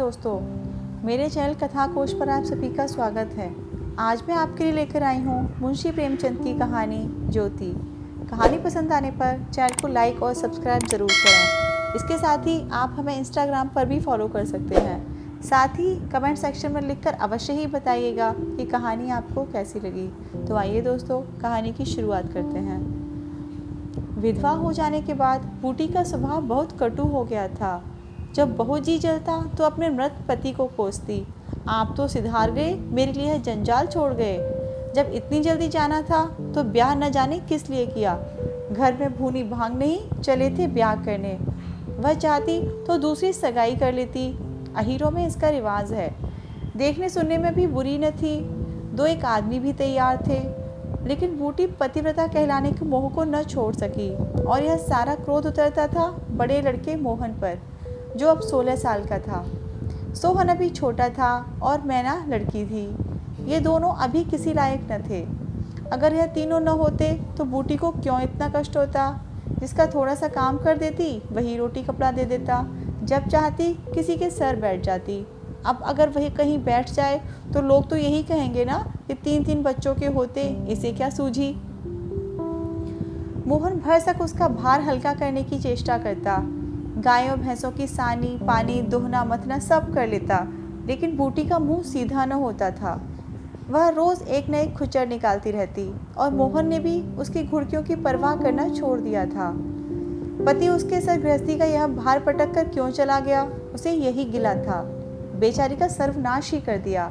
दोस्तों, मेरे चैनल कथा कोश पर आप सभी का स्वागत है। आज मैं आपके लिए लेकर आई हूँ मुंशी प्रेमचंद की कहानी ज्योति। कहानी पसंद आने पर चैनल को लाइक और सब्सक्राइब ज़रूर करें। इसके साथ ही आप हमें इंस्टाग्राम पर भी फॉलो कर सकते हैं। साथ ही कमेंट सेक्शन में लिखकर अवश्य ही बताइएगा कि कहानी आपको कैसी लगी। तो आइए दोस्तों, कहानी की शुरुआत करते हैं। विधवा हो जाने के बाद बूटी का स्वभाव बहुत कटु हो गया था। जब बहुत जी जलता तो अपने मृत पति को कोसती, आप तो सिधार गए, मेरे लिए जंजाल छोड़ गए। जब इतनी जल्दी जाना था तो ब्याह न जाने किस लिए किया। घर में भूनी भांग नहीं, चले थे ब्याह करने। वह चाहती तो दूसरी सगाई कर लेती, अहीरों में इसका रिवाज है। देखने सुनने में भी बुरी न थी, दो एक आदमी भी तैयार थे। लेकिन बूटी पतिव्रता कहलाने के मोह को न छोड़ सकी और यह सारा क्रोध उतरता था बड़े लड़के मोहन पर, जो अब 16 साल का था। सोहन अभी छोटा था और मैना लड़की थी। ये दोनों अभी किसी लायक न थे। अगर यह तीनों न होते तो बूटी को क्यों इतना कष्ट होता। जिसका थोड़ा सा काम कर देती वही रोटी कपड़ा दे देता, जब चाहती किसी के सर बैठ जाती। अब अगर वही कहीं बैठ जाए तो लोग तो यही कहेंगे ना कि 3-3 बच्चों के होते इसे क्या सूझी। मोहन भरसक उसका भार हल्का करने की चेष्टा करता। गायों भैंसों की सानी पानी दोहना मथना सब कर लेता, लेकिन बूटी का मुंह सीधा न होता था। वह रोज़ एक न एक खुचर निकालती रहती और मोहन ने भी उसकी घुड़कियों की परवाह करना छोड़ दिया था। पति उसके सर गृहस्थी का यह भार पटक कर क्यों चला गया, उसे यही गिला था। बेचारी का सर्वनाश ही कर दिया।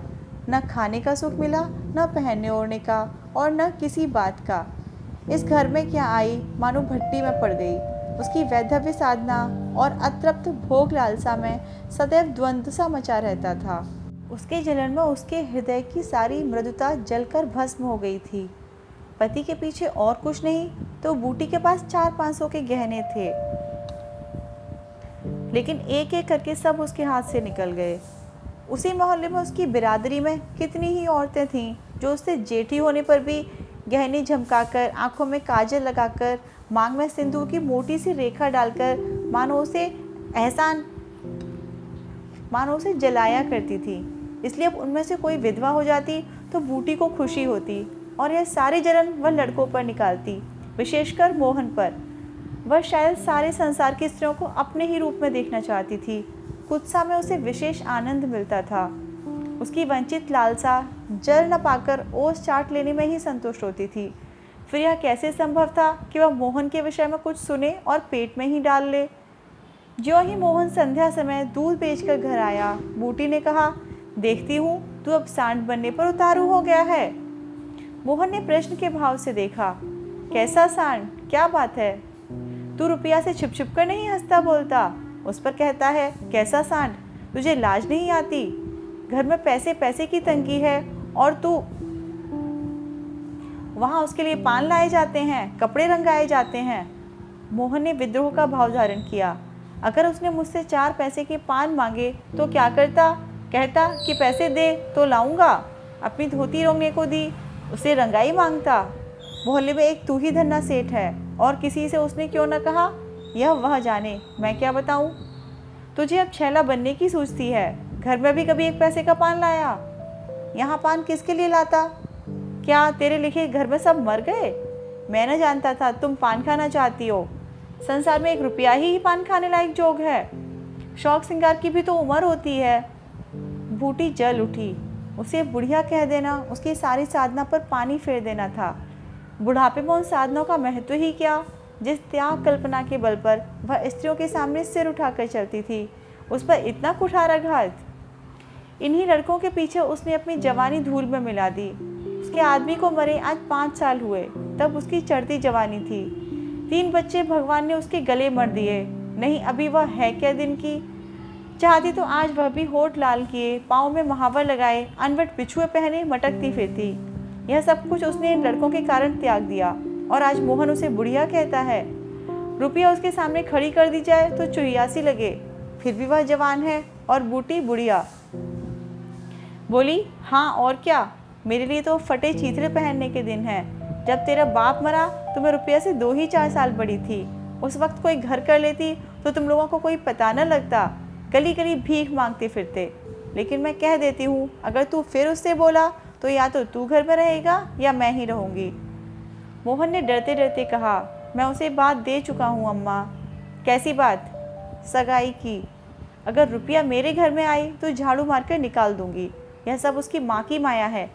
न खाने का सुख मिला, न पहनने ओढ़ने का, और न किसी बात का। इस घर में क्या आई, मानो भट्टी में पड़ गई। उसकी वैधव्य साधना और अतृप्त भोग लालसा में सदैव द्वंद्व सा मचा रहता था। उसके जलन में उसके हृदय की सारी मृदुता जलकर भस्म हो गई थी। पति के पीछे और कुछ नहीं तो बूटी के पास 400-500 के गहने थे, लेकिन एक एक करके सब उसके हाथ से निकल गए। उसी मोहल्ले में उसकी बिरादरी में कितनी ही औरतें थीं जो उससे जेठी होने पर भी गहने झमकाकर, आंखों में काजल लगाकर, मांग में सिंदूर की मोटी सी रेखा डालकर मानो उसे जलाया करती थी। इसलिए अब उनमें से कोई विधवा हो जाती तो बूटी को खुशी होती और यह सारी जलन वह लड़कों पर निकालती, विशेषकर मोहन पर। वह शायद सारे संसार की स्त्रियों को अपने ही रूप में देखना चाहती थी। कुत्सा में उसे विशेष आनंद मिलता था। उसकी वंचित लालसा जल न पाकर ओस चाट लेने में ही संतुष्ट होती थी। फिर यह कैसे संभव था कि वह मोहन के विषय में कुछ सुने और पेट में ही डाल ले। ज्यों ही मोहन संध्या समय दूध बेचकर घर आया, बूटी ने कहा, देखती हूँ तू अब सांड बनने पर उतारू हो गया है। मोहन ने प्रश्न के भाव से देखा, कैसा सांड, क्या बात है? तू रुपया से छिप छिप कर नहीं हंसता बोलता, उस पर कहता है कैसा सांड? तुझे लाज नहीं आती? घर में पैसे पैसे की तंगी है और तू वहाँ उसके लिए पान लाए जाते हैं, कपड़े रंगाए जाते हैं। मोहन ने विद्रोह का भाव धारण किया। अगर उसने मुझसे 4 पैसे के पान मांगे तो क्या करता? कहता कि पैसे दे तो लाऊंगा। अपनी धोती रोंगने को दी, उसे रंगाई मांगता। मोहल्ले में एक तू ही धन्ना सेठ है और किसी से उसने क्यों न कहा, यह वह जाने, मैं क्या बताऊं। तुझे अब छैला बनने की सूझती है। घर में भी कभी 1 पैसे का पान लाया? यहाँ पान किसके लिए लाता? क्या तेरे लिखे घर में सब मर गए? मैं न जानता था तुम पान खाना चाहती हो। संसार में 1 रुपया ही पान खाने लायक जोग है। शौक श्रृंगार की भी तो उम्र होती है। बूटी जल उठी। उसे बुढ़िया कह देना उसकी सारी साधना पर पानी फेर देना था। बुढ़ापे में उन साधनों का महत्व ही क्या, जिस त्याग कल्पना के बल पर वह स्त्रियों के सामने सिर उठाकर चलती थी, उस पर इतना कुठाराघात। इन्हीं लड़कों के पीछे उसने अपनी जवानी धूल में मिला दी। उसके आदमी को मरे आज 5 साल हुए, तब उसकी चढ़ती जवानी थी। 3 बच्चे भगवान ने उसके गले मर दिए। नहीं अभी वह है क्या दिन की। चाहती तो आज वह भी होठ लाल किए, पाँव में महावर लगाए, अनवट बिछुए पहने मटकती फिरती। यह सब कुछ उसने इन लड़कों के कारण त्याग दिया और आज मोहन उसे बुढ़िया कहता है। रुपया उसके सामने खड़ी कर दी जाए तो चुरियासी लगे, फिर भी वह जवान है और बूटी बुढ़िया। बोली, हाँ और क्या, मेरे लिए तो फटे चीथड़े पहनने के दिन है। जब तेरा बाप मरा तो मैं रुपया से 2 ही 4 साल बड़ी थी। उस वक्त कोई घर कर लेती तो तुम लोगों को कोई पता न लगता। गली गली भीख मांगते फिरते। लेकिन मैं कह देती हूँ, अगर तू फिर उससे बोला तो या तो तू घर में रहेगा या मैं ही रहूँगी। मोहन ने डरते डरते कहा, मैं उसे बात दे चुका हूँ अम्मा। कैसी बात? सगाई की। अगर रुपया मेरे घर में आई तो झाड़ू मारकर निकाल दूंगी। यह सब उसकी माँ की माया है।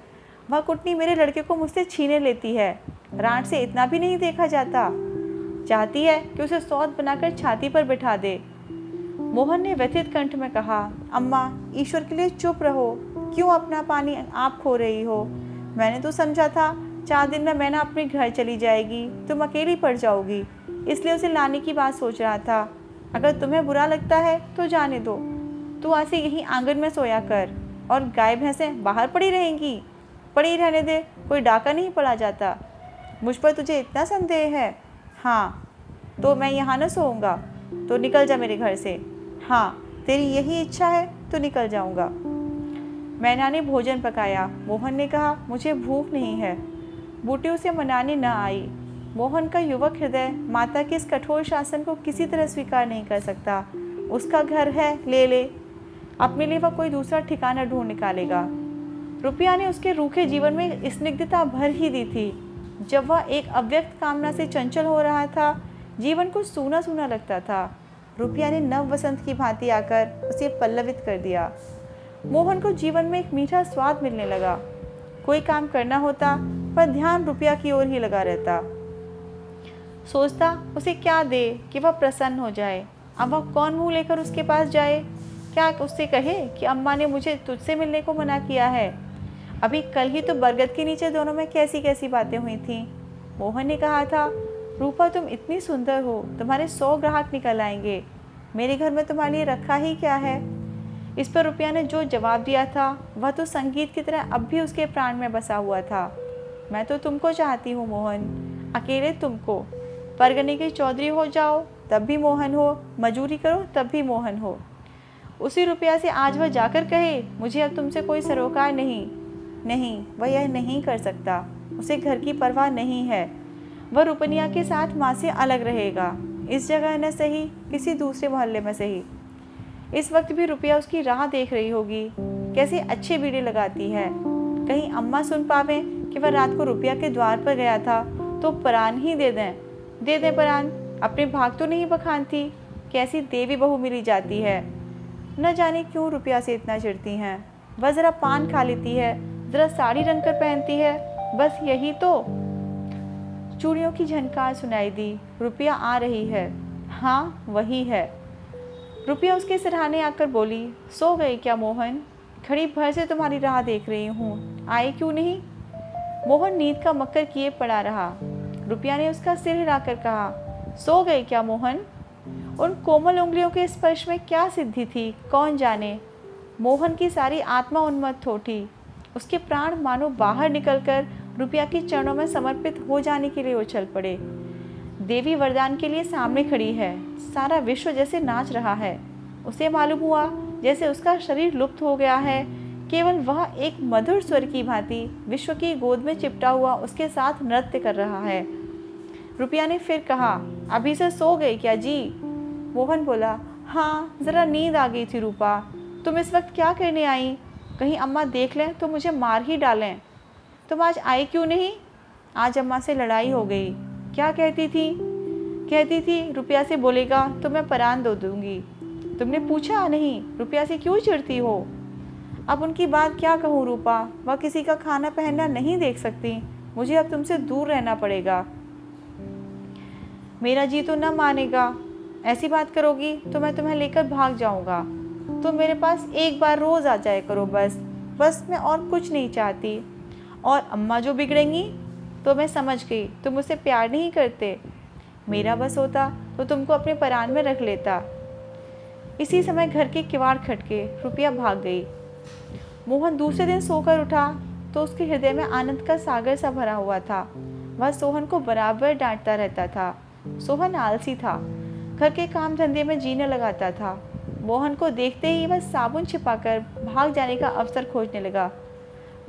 वह कुटनी मेरे लड़के को मुझसे छीने लेती है। रांट से इतना भी नहीं देखा जाता। चाहती है कि उसे सौत बनाकर छाती पर बिठा दे। मोहन ने व्यथित कंठ में कहा, अम्मा, ईश्वर के लिए चुप रहो। क्यों अपना पानी आप खो रही हो? मैंने तो समझा था 4 दिन में मैना अपने घर चली जाएगी, तुम अकेली पड़ जाओगी, इसलिए उसे लाने की बात सोच रहा था। अगर तुम्हें बुरा लगता है तो जाने दो। तू आज से यहीं आंगन में सोया कर और गाय भैंसें बाहर पड़ी रहेंगी। पड़ी रहने दे, कोई डाका नहीं पड़ा जाता। मुझ पर तुझे इतना संदेह है? हाँ, तो मैं यहाँ न सोऊंगा, तो निकल जा मेरे घर से। हाँ, तेरी यही इच्छा है तो निकल जाऊंगा। मैना ने भोजन पकाया। मोहन ने कहा, मुझे भूख नहीं है। बूटी उसे मनाने न आई। मोहन का युवक हृदय माता के इस कठोर शासन को किसी तरह स्वीकार नहीं कर सकता। उसका घर है, ले ले। अपने लिए वह कोई दूसरा ठिकाना ढूंढ निकालेगा। रुपया ने उसके रूखे जीवन में स्निग्धता भर ही दी थी। जब वह एक अव्यक्त कामना से चंचल हो रहा था, जीवन को सूना सूना लगता था। रुपया ने नव वसंत की भांति आकर उसे पल्लवित कर दिया। मोहन को जीवन में एक मीठा स्वाद मिलने लगा। कोई काम करना होता पर ध्यान रुपया की ओर ही लगा रहता। सोचता उसे क्या दे कि वह प्रसन्न हो जाए। अब वह कौन मुंह लेकर उसके पास जाए? क्या उससे कहे कि अम्मा ने मुझे तुझसे मिलने को मना किया है? अभी कल ही तो बरगद के नीचे दोनों में कैसी कैसी बातें हुई थीं। मोहन ने कहा था, रूपा तुम इतनी सुंदर हो, तुम्हारे 100 ग्राहक निकल आएंगे। मेरे घर में तुम्हारे लिए रखा ही क्या है? इस पर रुपया ने जो जवाब दिया था वह तो संगीत की तरह अब भी उसके प्राण में बसा हुआ था। मैं तो तुमको चाहती हूँ मोहन, अकेले तुमको। परगने के चौधरी हो जाओ तब भी मोहन हो, मजूरी करो तब भी मोहन हो। उसी रुपया से आज वह जाकर कहे, मुझे अब तुमसे कोई सरोकार नहीं। नहीं, वह यह नहीं कर सकता। उसे घर की परवाह नहीं है। वह रुपनिया के साथ माँ से अलग रहेगा। इस जगह न सही, किसी दूसरे मोहल्ले में सही। इस वक्त भी रुपया उसकी राह देख रही होगी। कैसे अच्छे बीड़े लगाती है। कहीं अम्मा सुन पावे कि वह रात को रुपया के द्वार पर गया था तो परान ही दे दें परान। अपने भाग तो नहीं बखानती। कैसी देवी बहू मिली जाती है। न जाने क्यों रुपया से इतना चिढ़ती हैं। वह ज़रा पान खा लेती है, ज़रा साड़ी रंग कर पहनती है, बस यही तो। चूड़ियों की झनकार सुनाई दी। रुपया आ रही है। हाँ, वही है। रुपया उसके सिरहाने आकर बोली, सो गई क्या मोहन? घड़ी भर से तुम्हारी राह देख रही हूँ, आए क्यों नहीं? मोहन नींद का मक्कर किए पड़ा रहा। रुपया ने उसका सिर हिलाकर कहा, सो गई क्या मोहन? उन कोमल उंगलियों के स्पर्श में क्या सिद्धि थी, कौन जाने। मोहन की सारी आत्मा उन्मत्त हो उठी। उसके प्राण मानो बाहर निकलकर रुपया के चरणों में समर्पित हो जाने के लिए उछल पड़े। देवी वरदान के लिए सामने खड़ी है। सारा विश्व जैसे नाच रहा है। उसे मालूम हुआ जैसे उसका शरीर लुप्त हो गया है। केवल वह एक मधुर स्वर की भांति विश्व की गोद में चिपटा हुआ उसके साथ नृत्य कर रहा है। रुपया ने फिर कहा, अभी से सो गई क्या जी? मोहन बोला, हाँ, ज़रा नींद आ गई थी रूपा। तुम इस वक्त क्या करने आई? कहीं अम्मा देख लें तो मुझे मार ही डालें। तुम आज आई क्यों नहीं? आज अम्मा से लड़ाई हो गई। क्या कहती थी? कहती थी रुपया से बोलेगा तो मैं परान दे दूंगी। तुमने पूछा नहीं, रुपया से क्यों चिढ़ती हो? अब उनकी बात क्या कहूँ रूपा, वह किसी का खाना पहनना नहीं देख सकती। मुझे अब तुमसे दूर रहना पड़ेगा। मेरा जी तो न मानेगा। ऐसी बात करोगी तो मैं तुम्हें लेकर भाग जाऊंगा। तुम मेरे पास एक बार रोज़ आ जाया करो, बस मैं और कुछ नहीं चाहती। और अम्मा जो बिगड़ेंगी तो मैं समझ गई तुम मुझसे प्यार नहीं करते। मेरा बस होता तो तुमको अपने परान में रख लेता। इसी समय घर के किवाड़ खटके। रुपया भाग गई। मोहन दूसरे दिन सोकर उठा तो उसके हृदय में आनंद का सागर सा भरा हुआ था। वह सोहन को बराबर डांटता रहता था। सोहन आलसी था, घर के काम धंधे में जी न लगाता था। मोहन को देखते ही वह साबुन छिपाकर भाग जाने का अवसर खोजने लगा।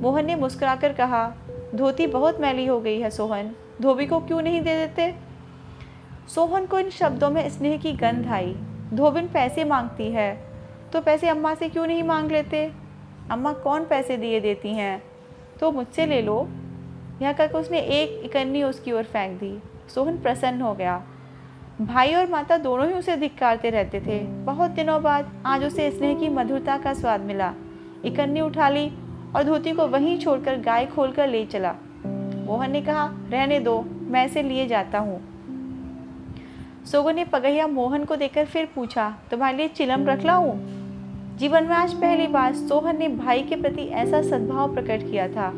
मोहन ने मुस्कुराकर कहा, धोती बहुत मैली हो गई है सोहन, धोबी को क्यों नहीं दे देते? सोहन को इन शब्दों में स्नेह की गंध आई। धोबिन पैसे मांगती है। तो पैसे अम्मा से क्यों नहीं मांग लेते? अम्मा कौन पैसे दिए देती हैं, तो मुझसे ले लो। यह कहकर उसने एक इकन्नी उसकी ओर फेंक दी। सोहन प्रसन्न हो गया। भाई और माता दोनों ही उसे धिक्कारते रहते थे। बहुत दिनों बाद आज उसे स्नेह की मधुरता का स्वाद मिला। इकन्नी उठा ली और धोती को वहीं छोड़कर गाय खोलकर ले चला। मोहन ने कहा, रहने दो, मैं इसे लिए जाता हूँ। सोगन ने पगहिया मोहन को देकर फिर पूछा, तुम्हारे लिए चिलम रख लाऊं? जीवन में आज पहली बार सोहन ने भाई के प्रति ऐसा सद्भाव प्रकट किया था।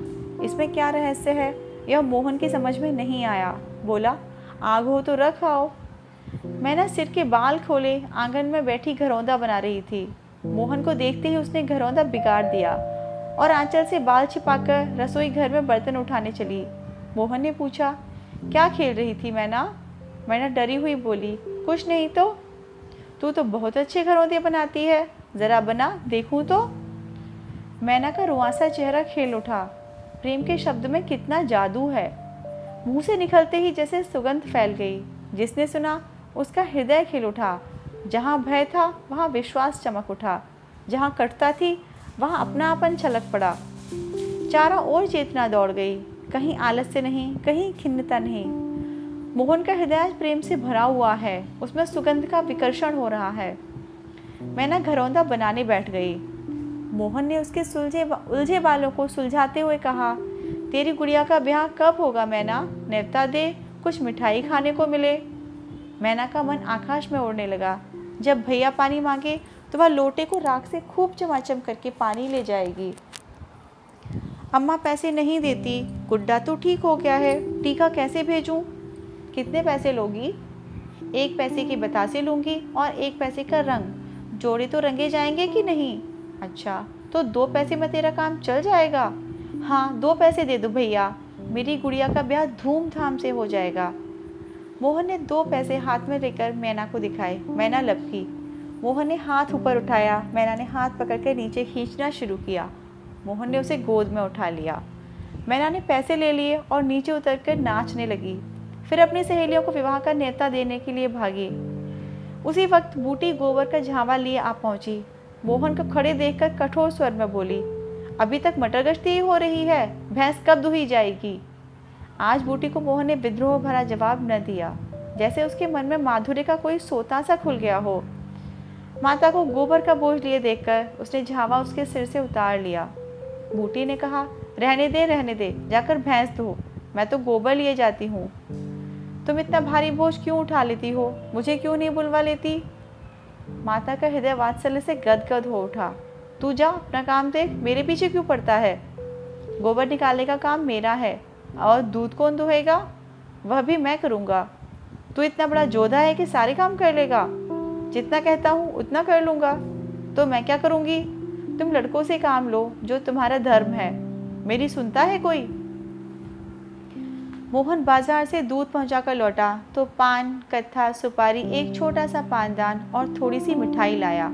इसमें क्या रहस्य है, यह मोहन की समझ में नहीं आया। बोला, आग हो तो रख आओ। मैना सिर के बाल खोले आंगन में बैठी घरौंदा बना रही थी। मोहन को देखते ही उसने घरौंदा बिगाड़ दिया और आंचल से बाल छिपाकर रसोई घर में बर्तन उठाने चली। मोहन ने पूछा, क्या खेल रही थी मैना? मैना डरी हुई बोली, कुछ नहीं तो। तू तो बहुत अच्छे घरौंदे बनाती है, जरा बना देखूं तो। मैना का रुआंसा चेहरा खेल उठा। प्रेम के शब्द में कितना जादू है। मुंह से निकलते ही जैसे सुगंध फैल गई। जिसने सुना उसका हृदय खिल उठा। जहाँ भय था वहाँ विश्वास चमक उठा। जहाँ कटता थी वहाँ अपनापन छलक पड़ा। चारों ओर चेतना दौड़ गई। कहीं आलस्य नहीं, कहीं खिन्नता नहीं। मोहन का हृदय प्रेम से भरा हुआ है। उसमें सुगंध का विकर्षण हो रहा है। मैना घरौंदा बनाने बैठ गई। मोहन ने उसके उलझे बालों को सुलझाते हुए कहा, तेरी गुड़िया का ब्याह कब होगा मैना? नेवता दे, कुछ मिठाई खाने को मिले। मैना का मन आकाश में उड़ने लगा। जब भैया पानी मांगे तो वह लोटे को राख से खूब चमाचम करके पानी ले जाएगी। अम्मा पैसे नहीं देती। गुड्डा तो ठीक हो गया है, टीका कैसे भेजूं? कितने पैसे लोगी? 1 पैसे की बतासे लूँगी और 1 पैसे का रंग। जोड़े तो रंगे जाएंगे कि नहीं? अच्छा, तो 2 पैसे में तेरा काम चल जाएगा। हाँ, 2 पैसे दे दो भैया, मेरी गुड़िया का ब्याह धूमधाम से हो जाएगा। मोहन ने 2 पैसे हाथ में लेकर मैना को दिखाए। मैना लपकी। मोहन ने हाथ ऊपर उठाया। मैना ने हाथ पकड़कर नीचे खींचना शुरू किया। मोहन ने उसे गोद में उठा लिया। मैना ने पैसे ले लिए और नीचे उतरकर नाचने लगी। फिर अपनी सहेलियों को विवाह का न्योता देने के लिए भागी। उसी वक्त बूटी गोबर का झावा लिए आ पहुंची। मोहन को खड़े देखकर कठोर स्वर में बोली, अभी तक मटर गश्ती ही हो रही है, भैंस कब दुही जाएगी? आज बूटी को मोहन ने विद्रोह भरा जवाब न दिया, जैसे उसके मन में माधुर्य का कोई सोता सा खुल गया हो। माता को गोबर का बोझ लिए देखकर उसने झावा उसके सिर से उतार लिया। बूटी ने कहा, रहने दे, जाकर भैंस धो, मैं तो गोबर लिए जाती हूँ। तुम इतना भारी बोझ क्यों उठा लेती हो? मुझे क्यों नहीं बुलवा लेती? माता का हृदय वात्सल्य से गदगद हो उठा। तू जा अपना काम देख, मेरे पीछे क्यों पड़ता है? गोबर निकालने का काम मेरा है और दूध कौन दुहेगा? वह भी मैं करूँगा। तू इतना बड़ा जोधा है कि सारे काम कर लेगा? जितना कहता हूँ उतना कर लूँगा। तो मैं क्या करूँगी? तुम लड़कों से काम लो, जो तुम्हारा धर्म है। मेरी सुनता है कोई? मोहन बाजार से दूध पहुंचाकर लौटा तो पान, कत्था, सुपारी, एक छोटा सा पानदान और थोड़ी सी मिठाई लाया।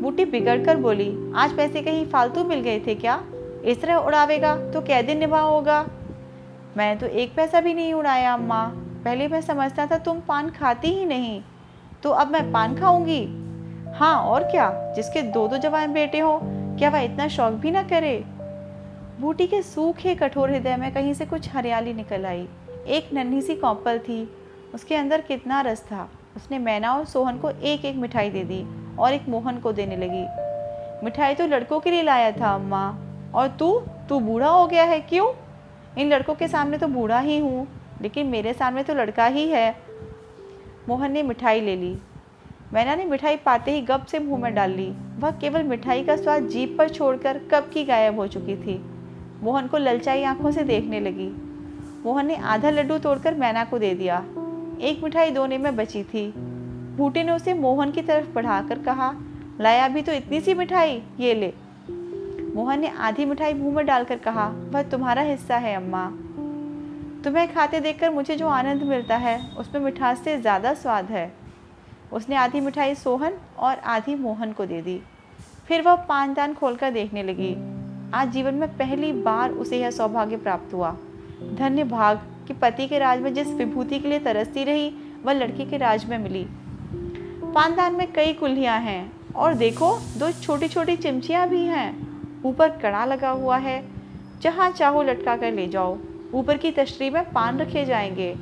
बूटी बिगड़कर बोली, आज पैसे कहीं फालतू मिल गए थे क्या? इस तरह उड़ावेगा तो कै दिन निभा होगा? मैं तो 1 पैसा भी नहीं उड़ाया अम्मा। पहले मैं समझता था तुम पान खाती ही नहीं, तो अब मैं पान खाऊंगी? हाँ और क्या, जिसके 2 जवान बेटे हो, क्या वह इतना शौक भी ना करे? बूटी के सूखे कठोर हृदय में कहीं से कुछ हरियाली निकल आई। एक नन्ही सी कौपल थी, उसके अंदर कितना रस था। उसने मैना और सोहन को एक एक मिठाई दे दी और एक मोहन को देने लगी। मिठाई तो लड़कों के लिए लाया था अम्मा, और तू बूढ़ा हो गया है क्यों? इन लड़कों के सामने तो बूढ़ा ही हूँ, लेकिन मेरे सामने तो लड़का ही है। मोहन ने मिठाई ले ली। मैना ने मिठाई पाते ही गप से मुंह में डाल ली। वह केवल मिठाई का स्वाद जीभ पर छोड़कर कब की गायब हो चुकी थी। मोहन को ललचाई आंखों से देखने लगी। मोहन ने आधा लड्डू तोड़कर मैना को दे दिया। एक मिठाई दोने में बची थी। बूटी ने उसे मोहन की तरफ बढ़ाकर कहा, लाया भी तो इतनी सी मिठाई, ये ले। मोहन ने आधी मिठाई मुंह में डालकर कहा, वह तुम्हारा हिस्सा है अम्मा। तुम्हें खाते देखकर मुझे जो आनंद मिलता है उसमें मिठास से ज़्यादा स्वाद है। उसने आधी मिठाई सोहन और आधी मोहन को दे दी। फिर वह पानदान खोलकर देखने लगी। आज जीवन में पहली बार उसे यह सौभाग्य प्राप्त हुआ। धन्य भाग कि पति के राज में जिस विभूति के लिए तरसती रही, वह लड़के के राज में मिली। पानदान में कई कुल्हियाँ हैं। और देखो, 2 छोटी छोटी चिमचियाँ भी हैं। ऊपर कड़ा लगा हुआ है, जहाँ चाहो लटका कर ले जाओ। ऊपर की तश्तरी में पान रखे जाएंगे।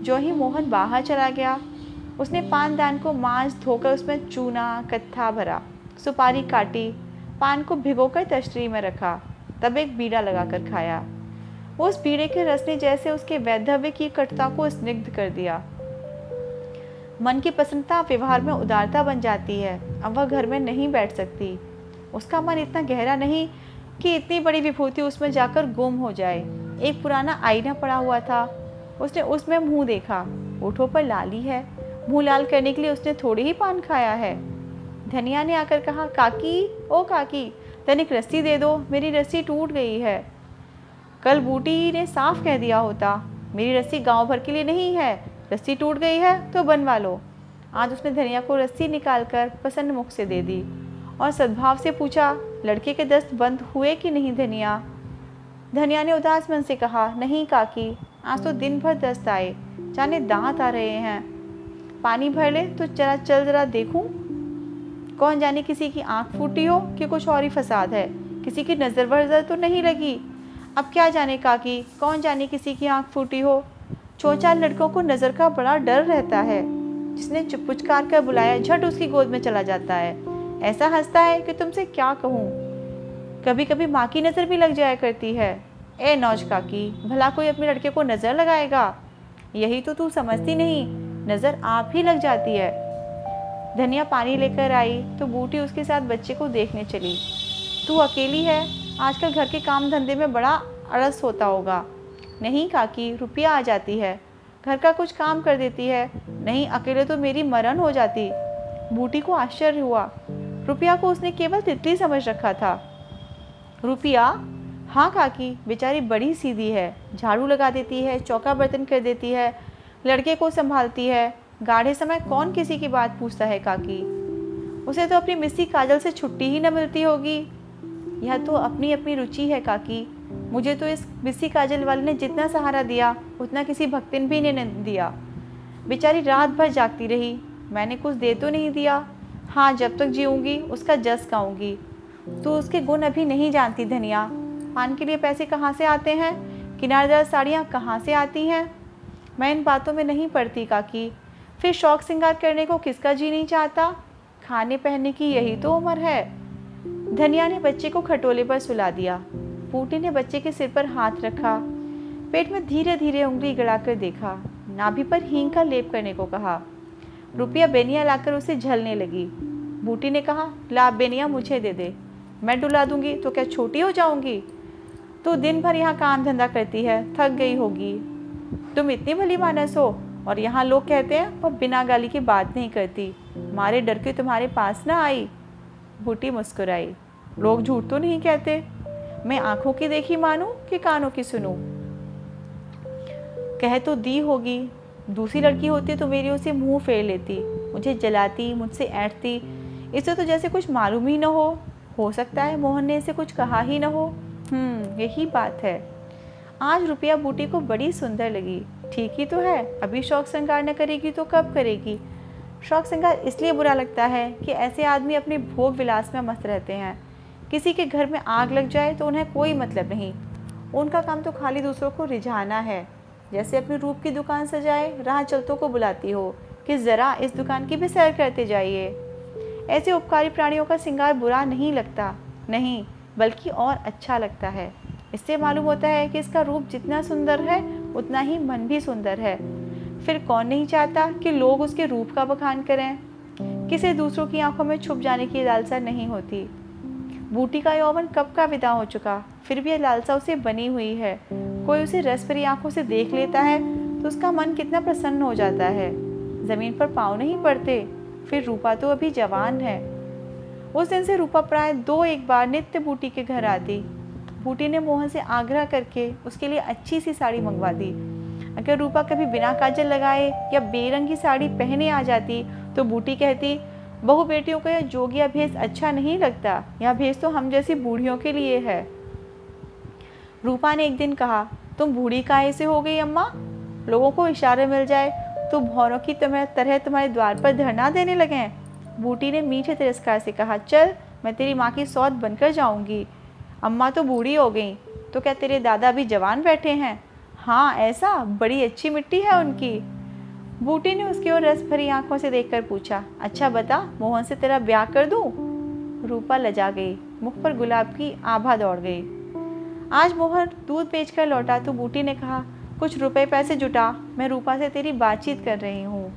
जो ही मोहन बाहर चला गया, उसने पानदान को मांस धोकर उसमें चूना कत्था भरा, सुपारी काटी, पान को भिगोकर तश्तरी में रखा, तब एक बीड़ा लगाकर खाया। उस बीड़े के रस ने जैसे उसके वैधव्य की कटुता को स्निग्ध कर दिया। मन की प्रसन्नता व्यवहार में उदारता बन जाती है। अब वह घर में नहीं बैठ सकती। उसका मन इतना गहरा नहीं कि इतनी बड़ी विभूति उसमें जाकर गुम हो जाए। एक पुराना आईना पड़ा हुआ था, उसने उसमें मुंह देखा। होठों पर लाली है, मुंह लाल करने के लिए उसने थोड़ी ही पान खाया है। धनिया ने आकर कहा, काकी, ओ काकी, तनिक रस्सी दे दो, मेरी रस्सी टूट गई है। कल बूटी ने साफ कह दिया होता, मेरी रस्सी गांव भर के लिए नहीं है, रस्सी टूट गई है तो बनवा लो। आज उसने धनिया को रस्सी निकालकर प्रसन्न मुख से दे दी और सद्भाव से पूछा, लड़के के दस्त बंद हुए कि नहीं धनिया? धनिया ने उदास मन से कहा, नहीं काकी, आज तो दिन भर दस्त आए, जाने दांत आ रहे हैं। पानी भर ले तो जरा देखूं। कौन जाने किसी की आंख फूटी हो कि कुछ और ही फसाद है, किसी की नज़र वज़र तो नहीं लगी। अब क्या जाने काकी, कौन जाने किसी की आंख फूटी हो। 4 लड़कों को नज़र का बड़ा डर रहता है। जिसने पुचकार कर बुलाया झट उसकी गोद में चला जाता है। ऐसा हंसता है कि तुमसे क्या कहूँ। कभी कभी माँ की नज़र भी लग जाया करती है। ए नौज काकी, भला कोई अपने लड़के को नज़र लगाएगा? यही तो तू समझती नहीं, नज़र आप ही लग जाती है। धनिया पानी लेकर आई तो बूटी उसके साथ बच्चे को देखने चली। तू अकेली है, आजकल घर के काम धंधे में बड़ा आलस होता होगा। नहीं काकी, रुपया आ जाती है, घर का कुछ काम कर देती है। नहीं, अकेले तो मेरी मरण हो जाती। बूटी को आश्चर्य हुआ। रुपया को उसने केवल तितली समझ रखा था। रुपया? हाँ काकी, बेचारी बड़ी सीधी है, झाड़ू लगा देती है, चौका बर्तन कर देती है, लड़के को संभालती है। गाढ़े समय कौन किसी की बात पूछता है काकी? उसे तो अपनी मिस्सी काजल से छुट्टी ही न मिलती होगी। यह तो अपनी अपनी रुचि है काकी। मुझे तो इस मिस्सी काजल वाले ने जितना सहारा दिया उतना किसी भक्तिन भी ने नहीं दिया। बेचारी रात भर जागती रही, मैंने कुछ दे तो नहीं दिया। हाँ, जब तक जीऊँगी उसका जस गाऊँगी। तो उसके गुण अभी नहीं जानती धनिया। पान के लिए पैसे कहाँ से आते हैं, किनारेदार साड़ियाँ कहाँ से आती हैं, मैं इन बातों में नहीं पड़ती काकी। फिर शौक श्रृंगार करने को किसका जी नहीं चाहता? खाने पहनने की यही तो उम्र है। धनिया ने बच्चे को खटोले पर सुला दिया। बूटी ने बच्चे के सिर पर हाथ रखा, पेट में धीरे धीरे उंगली गड़ाकर देखा, नाभि पर हींग का लेप करने को कहा। रुपया बेनिया लाकर उसे झलने लगी। बूटी ने कहा, ला बेनिया मुझे दे दे, मैं डुला दूंगी तो क्या छोटी हो जाऊंगी? तो दिन भर यहाँ काम धंधा करती है, थक गई होगी। तुम इतनी भली मानस हो और यहाँ लोग कहते हैं वह बिना गाली की बात नहीं करती, मारे डर के तुम्हारे पास ना आई। बूटी मुस्कुराई। लोग झूठ तो नहीं कहते, मैं आंखों की देखी मानूं कि कानों की सुनूं? कह तो दी होगी, दूसरी लड़की होती तो मेरी उसे मुंह फेर लेती, मुझे जलाती, मुझसे ऐंठती। इसे तो जैसे कुछ मालूम ही न हो सकता है मोहन ने इसे कुछ कहा ही न हो। यही बात है। आज रुपया बूटी को बड़ी सुंदर लगी। ठीक ही तो है, अभी शौक श्रृंगार न करेगी तो कब करेगी? शौक श्रृंगार इसलिए बुरा लगता है कि ऐसे आदमी अपने भोग विलास में मस्त रहते हैं। किसी के घर में आग लग जाए तो उन्हें कोई मतलब नहीं, उनका काम तो खाली दूसरों को रिझाना है। जैसे अपनी रूप की दुकान सजाए, राह चलतों को बुलाती हो कि ज़रा इस दुकान की भी सैर करते जाइए। ऐसे उपकारी प्राणियों का श्रृंगार बुरा नहीं लगता, नहीं बल्कि और अच्छा लगता है। इससे मालूम होता है कि इसका रूप जितना सुंदर है उतना ही मन भी सुंदर है। फिर कौन नहीं चाहता कि लोग उसके रूप का बखान करें? किसी दूसरों की आंखों में छुप जाने की लालसा नहीं होती। बूटी का यौवन कब का विदा हो चुका, फिर भी यह लालसा उसे बनी हुई है। कोई उसे रस भरी आंखों से देख लेता है तो उसका मन कितना प्रसन्न हो जाता है। जमीन पर पाँव नहीं पड़ते। फिर रूपा तो अभी जवान है। उस दिन से रूपा प्राय 2-1 बार नित्य बूटी के घर आती। बूटी ने मोहन से आग्रह करके उसके लिए अच्छी सी साड़ी मंगवा दी। अगर रूपा कभी बिना काजल लगाए या बेरंगी साड़ी पहने आ जाती तो बूटी कहती, बहू बेटियों को यह जोगिया भेष अच्छा नहीं लगता, यह भेष तो हम जैसी बूढ़ियों के लिए है। रूपा ने एक दिन कहा, तुम बूढ़ी काहे से हो गई अम्मा? लोगों को इशारे मिल जाए तो भौरों की तरह तुम्हारे द्वार पर धरना देने लगे। बूटी ने मीठे तिरस्कार से कहा, चल मैं तेरी माँ की सौत बनकर जाऊंगी। अम्मा तो बूढ़ी हो गई, तो क्या तेरे दादा अभी जवान बैठे हैं? हाँ ऐसा, बड़ी अच्छी मिट्टी है उनकी। बूटी ने उसकी ओर रस भरी आंखों से देखकर पूछा, अच्छा बता, मोहन से तेरा ब्याह कर दूं? रूपा लजा गई, मुख पर गुलाब की आभा दौड़ गई। आज मोहन दूध बेचकर लौटा तो बूटी ने कहा, कुछ रुपए पैसे जुटा, मैं रूपा से तेरी बातचीत कर रही हूँ।